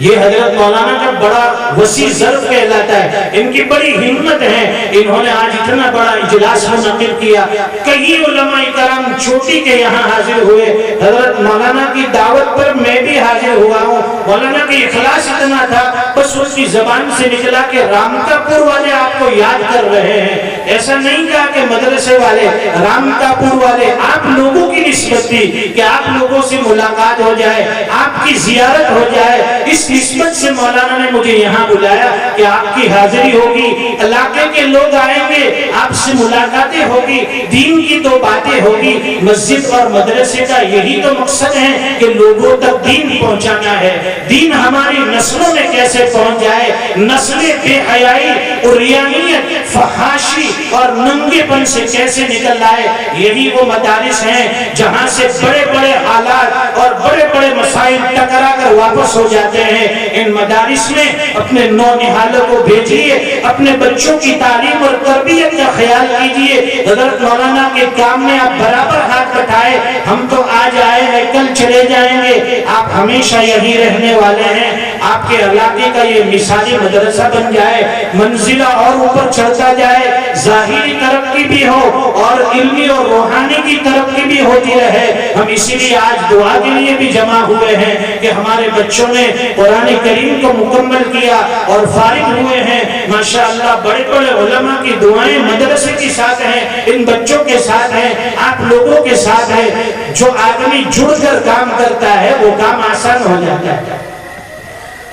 یہ حضرت مولانا کا بڑا وسیع ظرف کہلاتا ہے، ان کی بڑی ہمت ہے، انہوں نے آج اتنا بڑا اجلاس منعقد کیا، کئی علماء کرام چوٹی کے یہاں حاضر ہوئے، حضرت مولانا کی دعوت پر میں بھی حاضر ہوا ہوں، مولانا کا اخلاص اتنا تھا، بس اس کی زبان سے نکلا کہ رامکاپور والے آپ کو یاد کر رہے ہیں، ایسا نہیں کہا کہ مدرسے والے، رامکاپور والے، آپ لوگوں کی نسبت تھی کہ آپ لوگوں سے ملاقات ہو جائے، آپ کی زیارت ہو جائے، اس نسبت سے مولانا نے مجھے یہاں بلایا کہ آپ کی حاضری ہوگی، علاقے کے لوگ آئیں گے، آپ سے ملاقاتیں ہوگی، دین کی تو باتیں ہوگی، مسجد اور مدرسے کا یہی تو مقصد ہے کہ لوگوں تک دین پہنچانا ہے، دین ہماری نسلوں میں کیسے پہنچ جائے، نسلیں بے حیائی، عریانیت، فحاشی اور ننگے پن سے کیسے نکل آئے، یہی وہ مدارس ہیں جہاں سے بڑے بڑے حالات اور بڑے بڑے مسائل ٹکرا کر واپس ہو جاتے ہیں۔ ان مدارس میں اپنے نونہالوں کو بھیجیے، اپنے بچوں کی تعلیم اور تربیت کا خیال کیجیے، حضرت مولانا کے کام میں آپ برابر ہاتھ بٹھائے، ہم تو آج آئے ہیں کل چلے جائیں گے، آپ ہمیشہ یہی رہنے والے ہیں، آپ کے علاقے کا یہ مثالی مدرسہ بن جائے، منزلہ اور اوپر چڑھتا جائے، ظاہری ترقی بھی ہو اور علمی اور روحانی کی ترقی بھی ہوتی رہے۔ ہم اسی لیے آج دعا کے لیے بھی جمع ہوئے ہیں کہ ہمارے بچوں نے قرآن کریم کو مکمل کیا اور فارغ ہوئے ہیں، ماشاءاللہ بڑے بڑے علماء کی دعائیں مدرسے کے ساتھ ہیں، ان بچوں کے ساتھ ہیں، آپ لوگوں کے ساتھ ہیں، جو آدمی جڑ کر کام کرتا ہے وہ کام آسان ہو جاتا ہے۔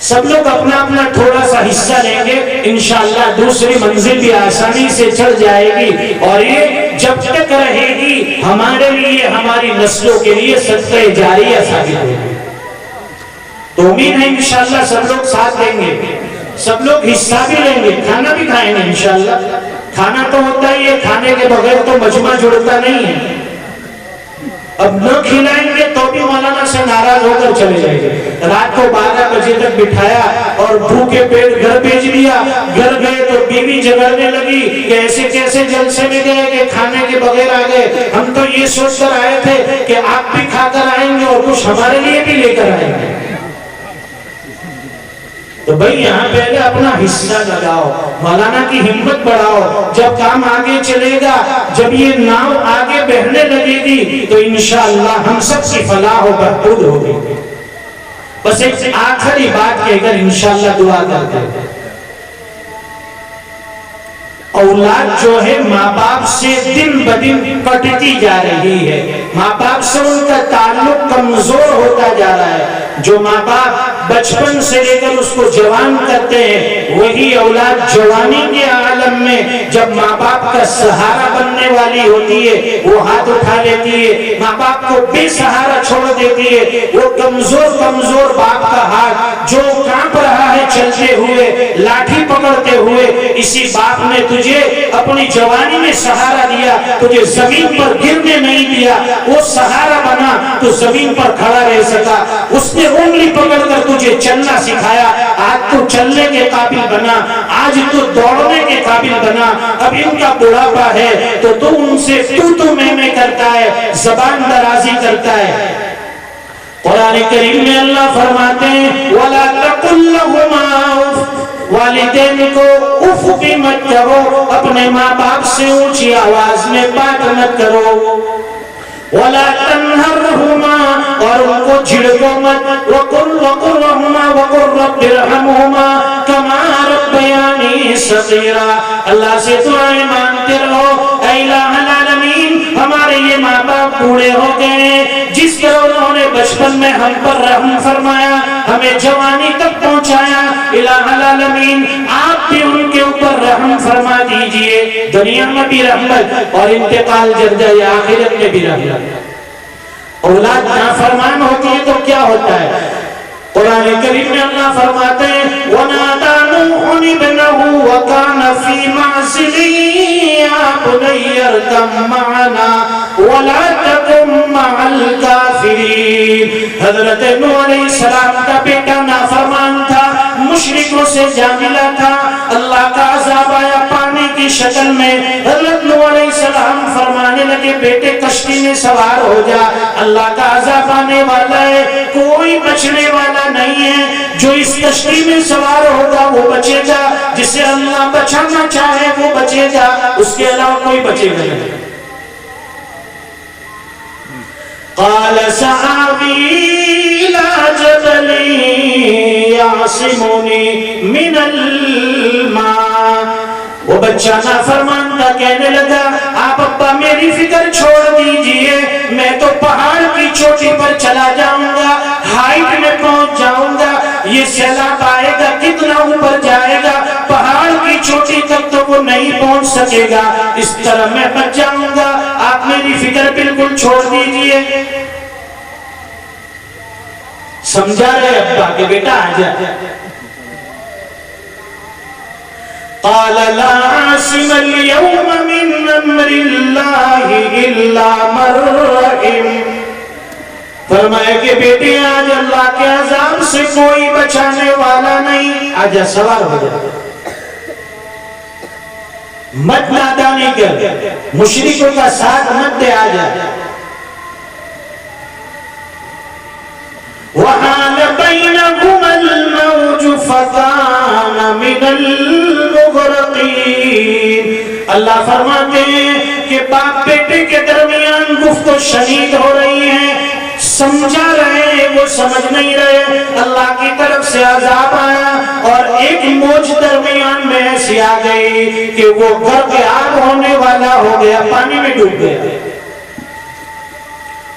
سب لوگ اپنا اپنا تھوڑا سا حصہ لیں گے، انشاءاللہ دوسری منزل بھی آسانی سے چڑھ جائے گی، اور یہ جب تک رہے گی ہمارے لیے، ہماری نسلوں کے لیے صدقہ جاریہ ثابت ہوگی۔ تو امید ہے انشاءاللہ سب لوگ ساتھ دیں گے، سب لوگ حصہ بھی لیں گے، کھانا بھی کھائیں گے انشاءاللہ۔ کھانا تو ہوتا ہی ہے، کھانے کے بغیر تو مجمع جڑتا نہیں ہے۔ اب نہ کھلائیں گے تو بھی مولانا سے ناراض ہو کر چلے جائیں گے۔ رات کو 12 بجے تک بٹھایا اور بھوکے پیٹ گھر بھیج دیا، گھر گئے تو بیوی جھگڑنے لگی کہ ایسے کیسے جلسے میں گئے کہ کھانے کے بغیر آ گئے، ہم تو یہ سوچ کر آئے تھے کہ آپ بھی کھا کر آئیں گے اور کچھ ہمارے لیے بھی لے کر آئیں گے۔ تو بھئی یہاں پہلے اپنا حصہ لگاؤ، مولانا کی ہمت بڑھاؤ، جب کام آگے چلے گا، جب یہ ناؤ آگے بہنے لگے گی تو انشاءاللہ ہم سب کی فلاح و بہبود ہوگی۔ بس ایک آخری بات کہہ کر انشاءاللہ دعا کرتے ہیں۔ اولاد جو ہے ماں باپ سے دن بدن کٹتی جا رہی ہے، ماں باپ سے ان کا تعلق کمزور ہوتا جا رہا ہے۔ جو ماں باپ بچپن سے لے کر اس کو جوان کرتے ہیں، وہی اولاد جوانی کے عالم میں جب ماں باپ کا سہارا بننے والی ہوتی ہے وہ ہاتھ اٹھا لیتی ہے، ماں باپ کو بے سہارا چھوڑ دیتی ہے۔ وہ کمزور باپ کا ہاتھ جو کانپ رہا ہے چلتے ہوئے، لاٹھی پکڑتے ہوئے، اسی باپ نے تجھے اپنی جوانی میں سہارا دیا، تجھے زمین پر گرنے نہیں دیا، وہ سہارا بنا تو زمین پر کھڑا رہ سکا، اس نے انگلی پکڑ کر تجھے چلنا سکھایا، آج تو چلنے کے قابل بنا، آج تو دوڑنے کے قابل بنا۔ اب ان کا بڑھاپا ہے تو ان سے تو میں کرتا ہے، زبان درازی کرتا ہے۔ قرآن کریم میں اللہ فرماتے ہیں وَلَا تَقُلْ لَهُمَا اُفٍّ، والدین کو اف بھی مت کرو، اپنے ماں باپ سے اونچی آواز میں بات مت کرو۔ وَلَا تَنْهَرْهُمَا، اور ان کو جھڑکو مت۔ وَقُلْ رَبِّ ارْحَمْهُمَا كَمَا رَبَّيَانِي صَغِيرًا، اللہ سے دعائیں مانگتے رہو، اے الہ العالمین ہمارے یہ ماں باپ بوڑھے ہو گئے، جس طرح انہوں نے بچپن میں ہم پر رحم فرمایا، ہمیں جوانی تک پہنچایا، الہ العالمین آپ بھی ان کے اوپر رحم فرما دیجئے، دنیا میں بھی رحمت اور انتقال جردۂ آخرت میں بھی رحمت۔ اولاد نافرمان ہوتی ہے تو کیا ہوتا ہے؟ قرآن کریم میں اللہ فرماتے ہیں وَنَادَى نُوحٌ ابْنَهُ وَكَانَ فِي مَعْزِلٍ يَا بُنَيَّ ارْكَب مَّعَنَا وَلَا تَكُن مَّعَ الْكَافِرِينَ۔ حضرت نوح علیہ السلام کا بیٹا نافرمان تھا، مشرکوں سے جا ملا تھا، اللہ کا عذاب آیا، پانی کی کی شکل میں حضرت نوح علیہ السلام فرمانے لگے بیٹے کشتی میں سوار ہو جا، اللہ کا عذاب آنے والا ہے، کوئی بچنے والا نہیں ہے، جو اس کشتی میں سوار ہوگا وہ بچے گا، جسے اللہ بچانا چاہے وہ بچے گا، اس کے علاوہ کوئی بچے گا نہیں۔ قال سآوی إلى جبل يعصمني من الماء، وہ بچہ نافرمان تھا، کہنے لگا آپ ابا میری فکر چھوڑ دیجئے، میں تو پہاڑ کی چوٹی پر چلا جاؤں گا، ہائٹ میں پہنچ جاؤں گا، یہ سیلاب آئے گا کتنا اوپر جائے گا، پہاڑ کی چوٹی تک تو وہ نہیں پہنچ سکے گا، اس طرح میں بچ جاؤں گا، آپ میری فکر بالکل چھوڑ دیجئے۔ سمجھا رہے ابا کہ بیٹا آ جا۔ قال لا عاصم اليوم من امر الله الا من رحم، فرمایا کہ بیٹے آج اللہ کے عذاب سے کوئی بچانے والا نہیں، آجا سوار ہو جا، مت نادانی کر، مشرکوں کا ساتھ مت دے، آجا۔ وحال بينهما الموج فكان من المغرقين، اللہ فرماتے ہیں کہ باپ بیٹے کے درمیان گفت و شنید ہو رہی ہے، سمجھا رہے ہیں وہ سمجھ نہیں رہے، اللہ کی طرف سے عذاب آیا اور ایک موج درمیان میں ایسی آ گئی کہ وہ غرق آگ ہونے والا ہو گیا، پانی میں ڈوب گیا۔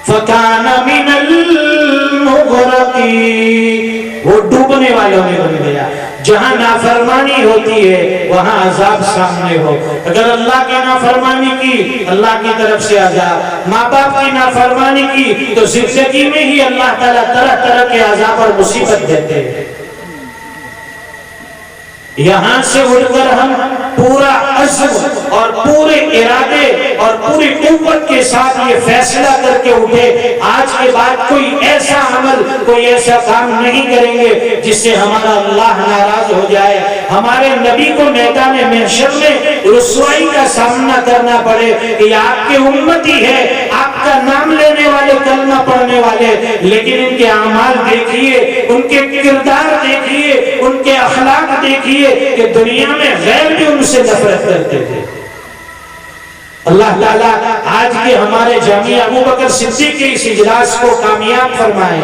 فَكَانَ مِنَ الْمُغْرَقِينَ، وہ ڈوبنے والوں میں بن گیا۔ جہاں نافرمانی ہوتی ہے وہاں عذاب سامنے ہو، اگر اللہ کی نافرمانی کی اللہ کی طرف سے عذاب، ماں باپ کی نافرمانی کی تو زندگی میں ہی اللہ تعالیٰ طرح طرح کے عذاب اور مصیبت دیتے ہیں۔ یہاں سے اٹھ کر ہم پورا عزم اور پورے ارادے اور پوری قوت کے ساتھ یہ فیصلہ کر کے اٹھے آج کے بعد کوئی ایسا عمل کوئی ایسا کام نہیں کریں گے جس سے ہمارا اللہ ناراض ہو جائے، ہمارے نبی کو میدان محشر میں رسوائی کا سامنا کرنا پڑے کہ آپ کے امتی ہے، آپ کا نام لینے والے کلمہ پڑھنے والے، لیکن ان کے اعمال دیکھیے، ان کے کردار دیکھیے، ان کے اخلاق دیکھیے کہ دنیا میں غیر بھی ان سے نفرت کرتے تھے۔ اللہ تعالیٰ آج کے ہمارے جامعہ ابو بکر صدیق کے اس اجلاس کو کامیاب فرمائے،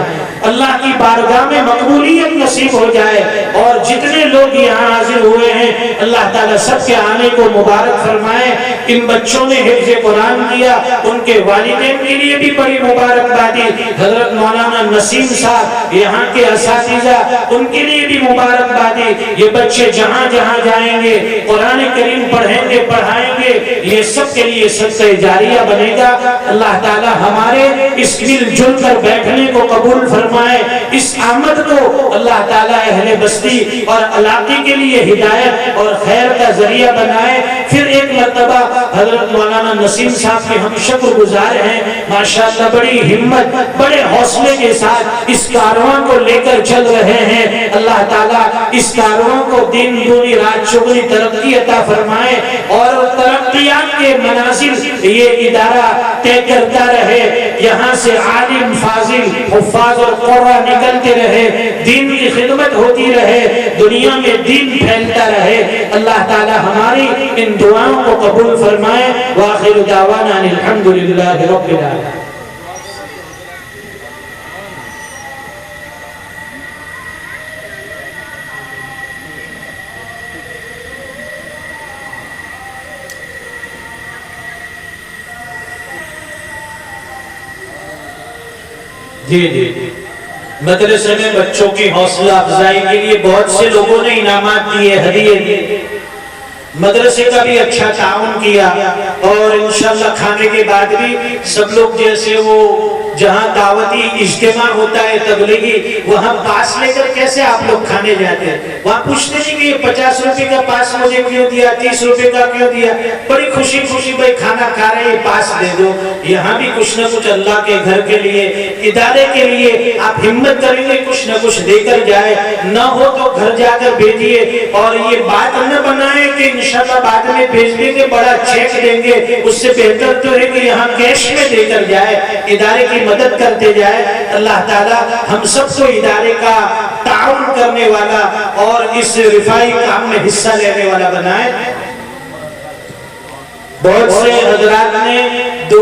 اللہ کی بارگاہ میں مقبولیت نصیب ہو جائے، اور جتنے لوگ یہاں حاضر ہوئے ہیں اللہ تعالیٰ سب کے آنے کو مبارک فرمائے۔ ان بچوں نے حفظ قرآن کیا، ان کے والدین کے لیے بھی بڑی مبارکبادی، حضرت مولانا نسیم صاحب یہاں کے اساتذہ ان کے لیے بھی مبارکبادی۔ یہ بچے جہاں جہاں جائیں گے قرآن کریم پڑھیں گے پڑھائیں گے، یہ سب کے لیے صدقہ جاریہ بنے گا۔ اللہ تعالی ہمارے اس مل جل کر بیٹھنے کو قبول فرمائے، اس آمد کو اللہ تعالی اہل بستی اور علاقے کے لیے ہدایت اور خیر کا ذریعہ بنائے۔ پھر ایک مرتبہ حضرت مولانا نسیم صاحب کے ہم شکر گزار ہیں، ماشاءاللہ بڑی ہمت بڑے حوصلے کے ساتھ اس کارواں کو لے کر چل رہے ہیں۔ اللہ تعالیٰ اس کارواں کو دن دگنی رات چگنی ترقی عطا فرمائے، اور ترقیات کے منازل یہ ادارہ طے کرتا رہے، یہاں سے عالم فاضل حفاظ اور قرآن نکلتے رہے، دین کی خدمت ہوتی رہے، دنیا میں دین پھیلتا رہے۔ اللہ تعالی ہماری ان دعاؤں کو قبول فرمائے۔ وآخر دعوانا الحمدللہ رب العالمین۔ جی مدرسے میں بچوں کی حوصلہ افزائی کے لیے بہت سے لوگوں نے انعامات دیے، ہدیے دیے، مدرسے کا بھی اچھا تعاون کیا، اور انشاءاللہ کھانے کے بعد بھی سب لوگ جیسے وہ جہاں دعوتی اجتماع ہوتا ہے تبلیغی، وہاں پاس لے کر کیسے آپ لوگ کھانے جاتے ہیں؟ وہاں پوچھتے نہیں کہ یہ 50 روپے کا پاس مجھے کیوں دیا، 30 روپے کا کیوں دیا، بڑی خوشی خوشی بھائی کھانا کھا رہے ہیں پاس دے دو۔ یہاں بھی کچھ نہ کچھ اللہ کے گھر کے لیے، ادارے کے لیے آپ ہمت کریں گے کچھ نہ کچھ دے کر جائے، نہ ہو تو گھر جا کر بھیجیے، اور یہ بات نہ بنائیں کہ انشاءاللہ بعد میں بھیج دیں گے، بڑا چیک دیں گے، اس سے بہتر تو ہے کہ یہاں کیش میں دے کر جائے، ادارے کی مدد کرتے جائے۔ اللہ تعالی ہم سب کو ادارے کا تعاون کرنے والا اور اس رفائی کام میں حصہ لینے والا بنائے۔ بہت سے حضرات نے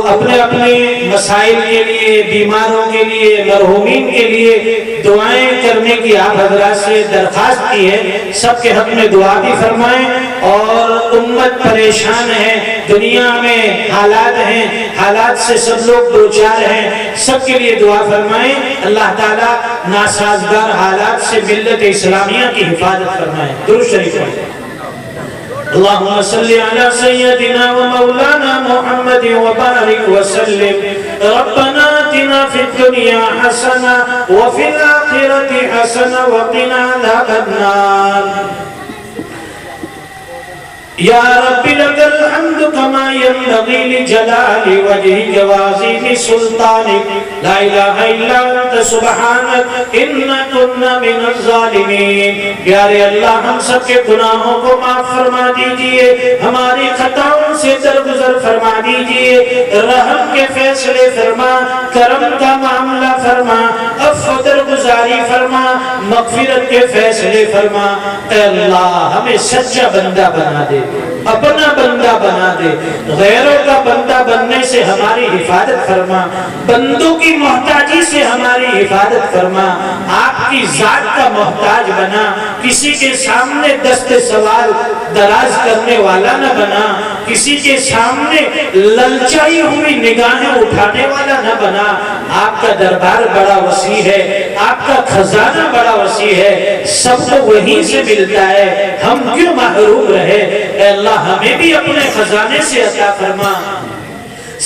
اپنے اپنے مسائل کے لیے، بیماروں کے لیے، مرحومین کے لیے دعائیں کرنے کی آپ حضرات سے درخواست کی ہے، سب کے حق میں دعا بھی فرمائیں۔ اور امت پریشان ہے، دنیا میں حالات ہیں، حالات سے سب لوگ دوچار ہیں، سب کے لیے دعا فرمائیں۔ اللہ تعالیٰ ناسازگار حالات سے ملت اسلامیہ کی حفاظت فرمائیں۔ درود شریف پڑھیں۔ اللهم صل على سيدنا ومولانا محمد وبارك وسلم۔ ربنا آتنا في الدنيا حسنة وفي الآخرة حسنة وقنا عذاب النار۔ یا رب لک الحمد کما ينبغي لجلال وجهك وعظیم سلطانك، لا الہ الا انت سبحانك انا كنا من الظالمین۔ پیارے اللہ ہم سب کے گناہوں کو معاف فرما دیجئے، ہماری خطاؤں سے درگزر فرما دیجئے، رحم کے فیصلے فرما، کرم کا معاملہ فرما، عفو درگزاری فرما، مغفرت کے فیصلے فرما۔ اے اللہ ہمیں سچا بندہ بنا دے، اپنا بندہ بنا دے، غیروں کا بندہ بننے سے ہماری حفاظت فرما، بندوں کی محتاجی سے ہماری حفاظت فرما، آپ کی ذات کا محتاج بنا، کسی کے سامنے دست سوال دراز کرنے والا نہ بنا، کسی کے سامنے للچائی ہوئی نگاہیں اٹھانے والا نہ بنا۔ آپ کا دربار بڑا وسیع ہے، آپ کا خزانہ بڑا وسیع ہے، سب کو وہیں سے ملتا ہے، ہم کیوں محروم رہے؟ اے اللہ ہمیں بھی اپنے خزانے سے عطا فرما۔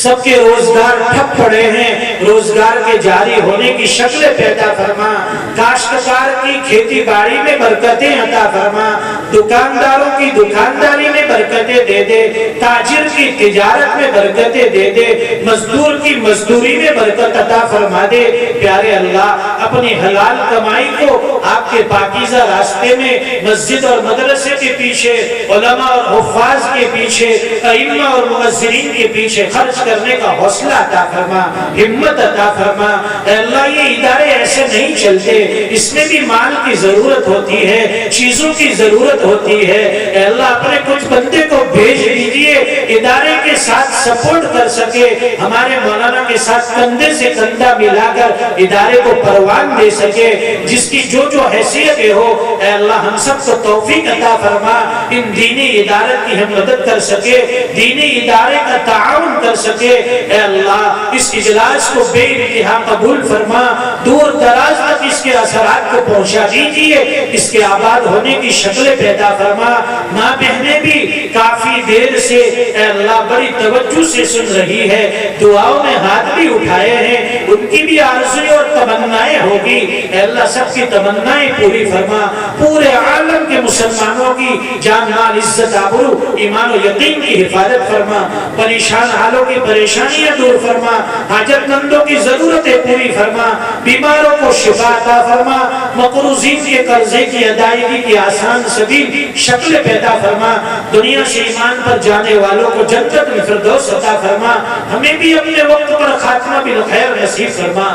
سب کے روزگار ٹھپ پڑے ہیں، روزگار کے جاری ہونے کی شکلیں پیدا فرما، کاشتکار کی کھیتی باڑی میں برکتیں عطا فرما، دکانداروں کی دکانداری میں برکتیں دے دے، تاجر کی تجارت میں برکتیں دے دے، مزدور کی مزدوری میں برکت عطا فرما دے۔ پیارے اللہ اپنی حلال کمائی کو آپ کے پاکیزہ راستے میں، مسجد اور مدرسے کے پیچھے، علماء اور حفاظ کے پیچھے، ائمہ اور مؤذرین کے پیچھے خرچ کرنے کا حوصلہ عطا فرما، ہمت عطا فرما۔ اے اللہ یہ ادارے ایسے نہیں چلتے، اس میں بھی مال کی ضرورت ہوتی ہے، چیزوں کی ضرورت ہوتی ہے۔ اے اللہ اپنے کچھ بندے کو بھیج دیجئے، ادارے کے ساتھ سپورٹ کر سکے، ہمارے مولانا کے ساتھ کندھے سے کندھا ملا کر ادارے کو پروان دے سکے، جس کی جو جو حیثیت ہو۔ اے اللہ ہم سب کو توفیق عطا فرما، ان دینی ادارت کی ہم مدد کر سکے، دینی ادارے کا تعاون کر سکے۔ اے اللہ اس اجلاس کو بے انتہا قبول فرما، دور دراز تک اس کے اثرات کو پہنچا دیجئے، اس کے آباد ہونے کی شکلیں پیدا فرما۔ ماں بہنیں بھی کافی دیر سے اے اللہ بڑی توجہ سے سن رہی ہے، دعاؤں میں ہاتھ بھی اٹھائے ہیں، ان کی بھی آرزویں اور تمنائیں ہوگی۔ اے اللہ سب کی تمنائیں پوری فرما، پورے عالم کے مسلمانوں کی جان مال عزت آبرو ایمان و یقین کی حفاظت فرما، پریشان حالوں کی پریشانیاں دور فرما، حاجت مندوں کی ضرورتیں پوری فرما، بیماروں کو شفا عطا فرما، مقروضین کے قرضے کی ادائیگی کی آسان سبیل شکل پیدا فرما، دنیا سے ایمان پر جانے والوں کو جنت الفردوس عطا فرما، ہمیں بھی اپنے وقت پر خاتمہ بالخیر نصیب فرما۔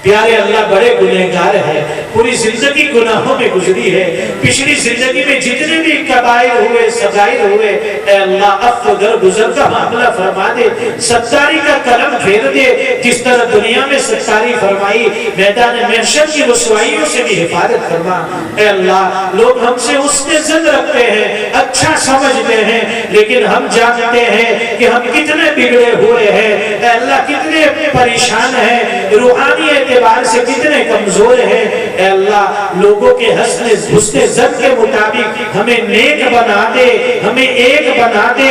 پیارے اللہ بڑے گنہگار ہے، پوری زندگی گناہوں میں گزری ہے، پچھلی زندگی میں جتنے بھی کبائر ہوئے صغائر ہوئے، اے اللہ عفو درگزر کا معاملہ فرما دے، ستاری کا کرم پھیر دے، جس طرح دنیا میں ستاری فرمائی، میدان محشر کی رسوائیوں سے بھی حفاظت فرما۔ اے اللہ لوگ ہم سے حسن ظن رکھتے ہیں، اچھا سمجھتے ہیں، لیکن ہم جانتے ہیں کہ ہم کتنے بگڑے ہوئے ہیں، اے اللہ کتنے پریشان ہیں، روحانی اعتبار سے کتنے کمزور ہیں۔ اے اللہ لوگوں کے حسن ظن کے مطابق ہمیں نیک بنا دے، ہمیں ایک بنا دے،